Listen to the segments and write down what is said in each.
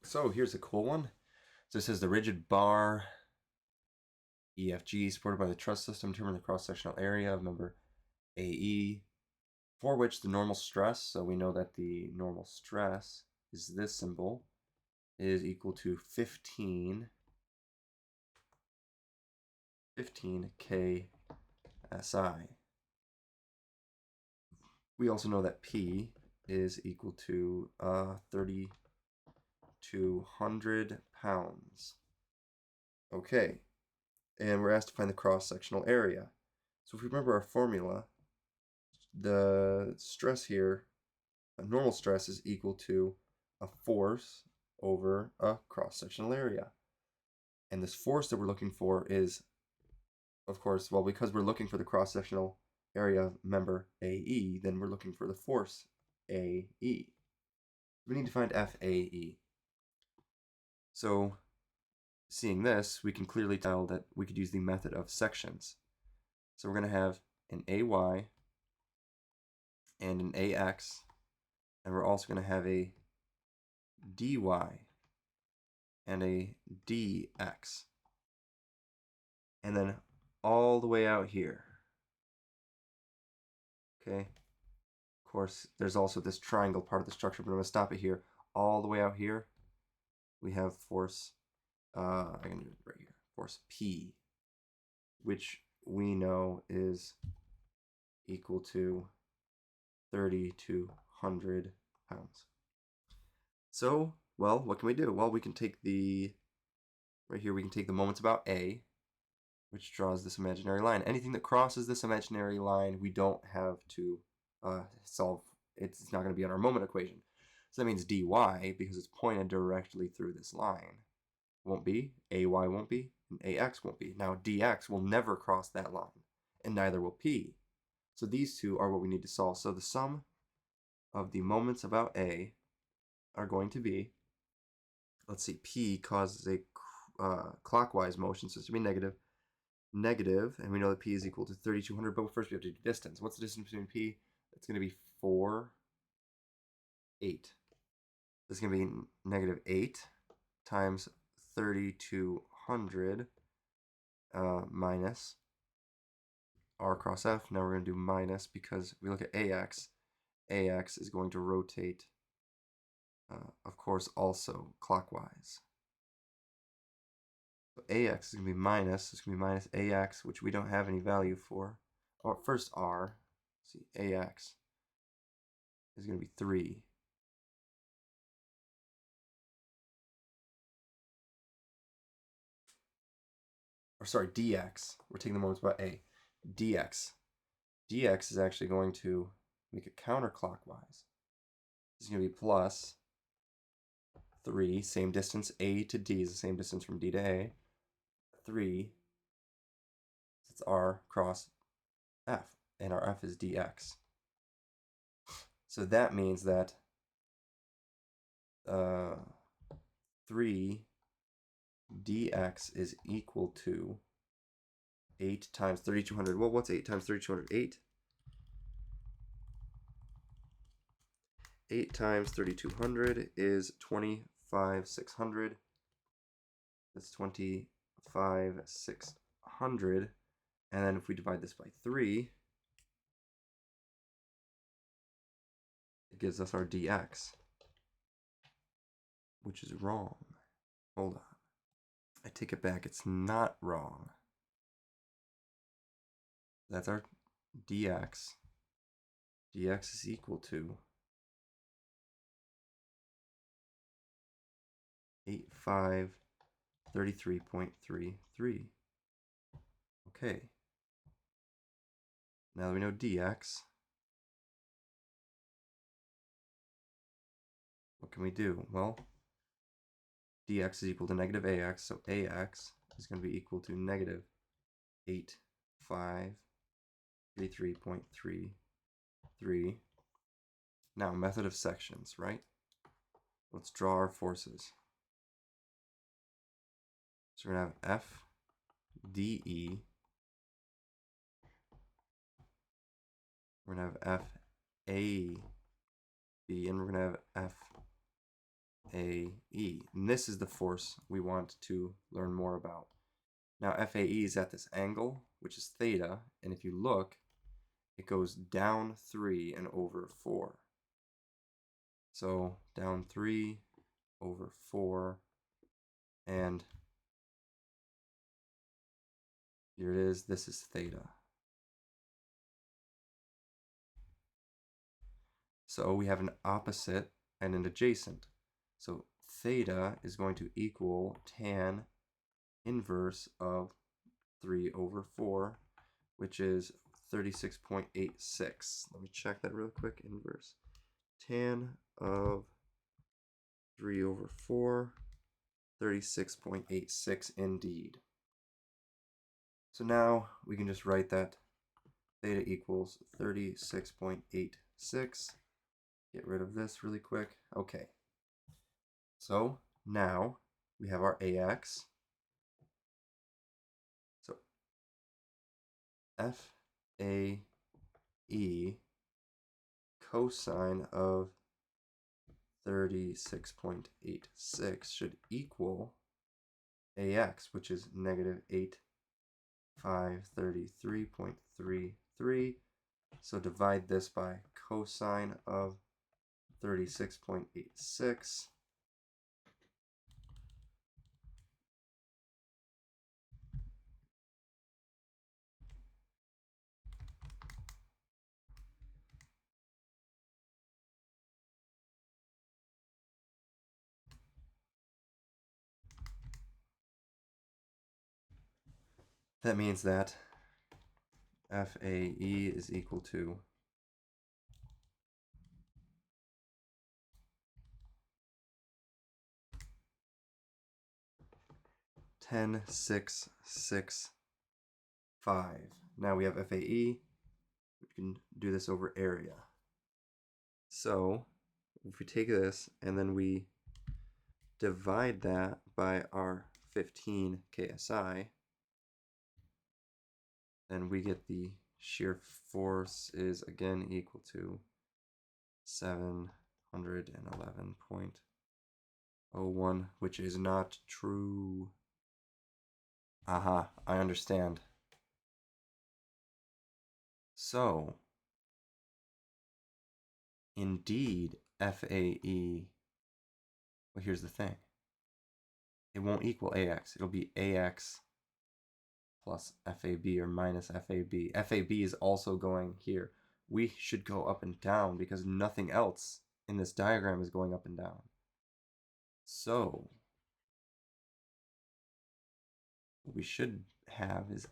So here's a cool one. So it says the rigid bar EFG supported by the truss system determine the cross-sectional area of member AE for which the normal stress, so we know that the normal stress is this symbol, is equal to 15 KSI. We also know that P is equal to 3,200 pounds. Okay, and we're asked to find the cross-sectional area. So if we remember our formula, the stress here, a normal stress, is equal to a force over a cross-sectional area. And this force that we're looking for is, of course, well, because we're looking for the cross-sectional area member AE, then we're looking for the force AE. We need to find FAE. So seeing this, we can clearly tell that we could use the method of sections. So we're going to have an AY and an AX, and we're also going to have a DY and a DX. And then all the way out here. Okay. Of course, there's also this triangle part of the structure, but I'm going to stop it here. All the way out here, we have force, I'm going to do it right here, force P, which we know is equal to 3,200 pounds. So, well, what can we do? Well, we can take right here we can take the moments about A, which draws this imaginary line. Anything that crosses this imaginary line, we don't have to solve. It's not going to be on our moment equation. So that means dy, because it's pointed directly through this line, won't be, ay won't be, and ax won't be. Now dx will never cross that line, and neither will p. So these two are what we need to solve. So the sum of the moments about A are going to be, let's see, P causes a clockwise motion, so it's going to be negative, and we know that P is equal to 3,200, but first we have to do distance. What's the distance between P? It's going to be 4, 8. This is going to be negative 8 times 3,200 minus R cross F. Now we're going to do minus because we look at AX. AX is going to rotate, of course, also clockwise. So AX is going to be minus. It's going to be minus AX, which we don't have any value for. Or first R. Let's see, AX is going to be 3. Or sorry, DX. We're taking the moments about A. DX. DX is actually going to make it counterclockwise. It's going to be plus 3, same distance. A to D is the same distance from D to A. 3, it's R cross F, and our F is DX. So that means that 3 dx is equal to 8 times 3,200. Well, what's 8 times 3,200? 8 times 3,200 is 25,600. That's 25,600. And then if we divide this by 3, it gives us our dx, which is wrong. Hold on. I take it back. It's not wrong. That's our dx. dx is equal to 8533.33. Okay. Now that we know dx, what can we do? Well, dx is equal to negative ax, so ax is going to be equal to negative 8533.33. Now, method of sections, right? Let's draw our forces. So we're going to have F, DE. We're going to have F, A, B, and we're going to have F, FAE. And this is the force we want to learn more about. Now FAE is at this angle, which is theta, and if you look, it goes down 3 and over 4. So down 3 over 4, and here it is, this is theta. So we have an opposite and an adjacent. So theta is going to equal tan inverse of 3 over 4, which is 36.86. Let me check that real quick. Inverse. Tan of 3 over 4, 36.86 indeed. So now we can just write that theta equals 36.86. Get rid of this really quick. Okay. So now we have our AX. So FAE cosine of 36.86 should equal AX, which is negative 8533.33. So divide this by cosine of 36.86. That means that FAE is equal to 10,665. Now we have FAE. We can do this over area. So if we take this and then we divide that by our 15 KSI, then we get the shear force is again equal to 711.01, which is not true. Aha, I understand. So, indeed, FAE, well, here's the thing. It won't equal AX. It'll be AX plus FAB or minus FAB. FAB is also going here. We should go up and down because nothing else in this diagram is going up and down. So, what we should have is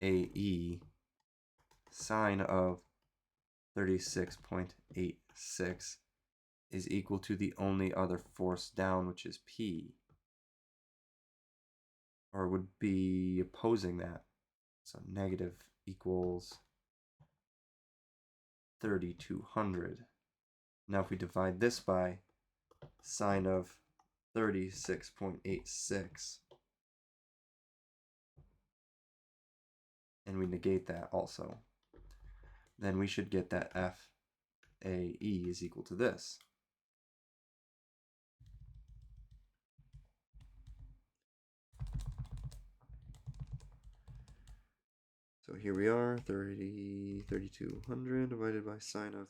FAE sine of 36.86 is equal to the only other force down, which is P, or would be opposing that. So negative equals 3,200. Now if we divide this by sine of 36.86, and we negate that also, then we should get that FAE is equal to this. So here we are, 3,200 divided by sine of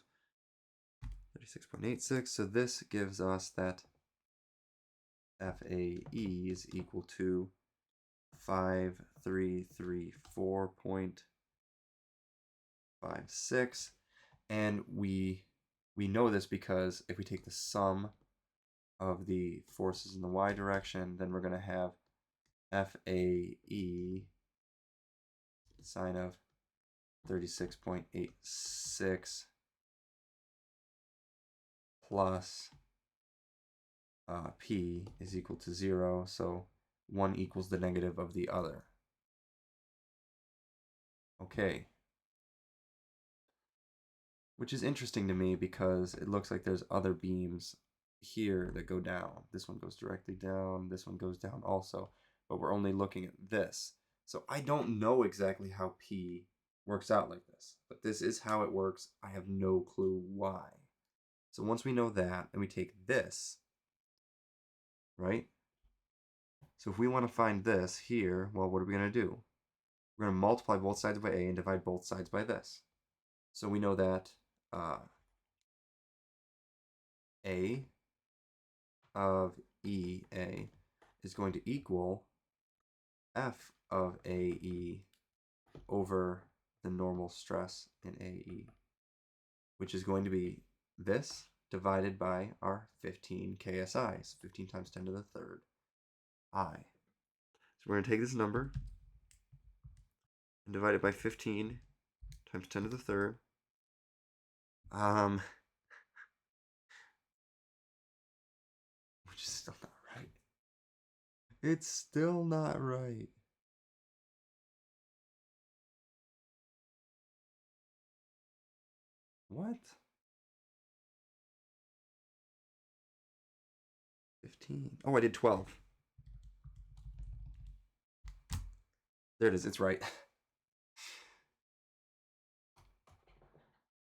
36.86. So this gives us that FAE is equal to 5334.56. And we know this because if we take the sum of the forces in the y direction, then we're going to have FAE sine of 36.86 plus P is equal to 0, so one equals the negative of the other. Okay. Which is interesting to me because it looks like there's other beams here that go down. This one goes directly down, this one goes down also, but we're only looking at this. So I don't know exactly how P works out like this, but this is how it works. I have no clue why. So once we know that, and we take this, right? So if we want to find this here, well, what are we going to do? We're going to multiply both sides by a and divide both sides by this. So we know that a of EA is going to equal F of AE over the normal stress in AE, which is going to be this divided by our 15 KSI, so 15 times 10 to the third I. So we're going to take this number and divide it by 15 times 10 to the third. Which is still not right. It's still not right. What? 15. Oh, I did 12. There it is. It's right.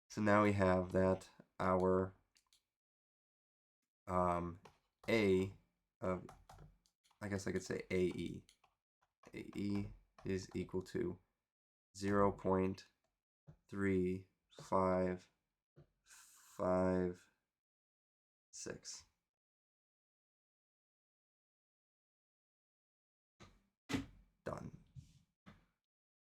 So now we have that our A of, I guess I could say AE. AE is equal to 0.3556.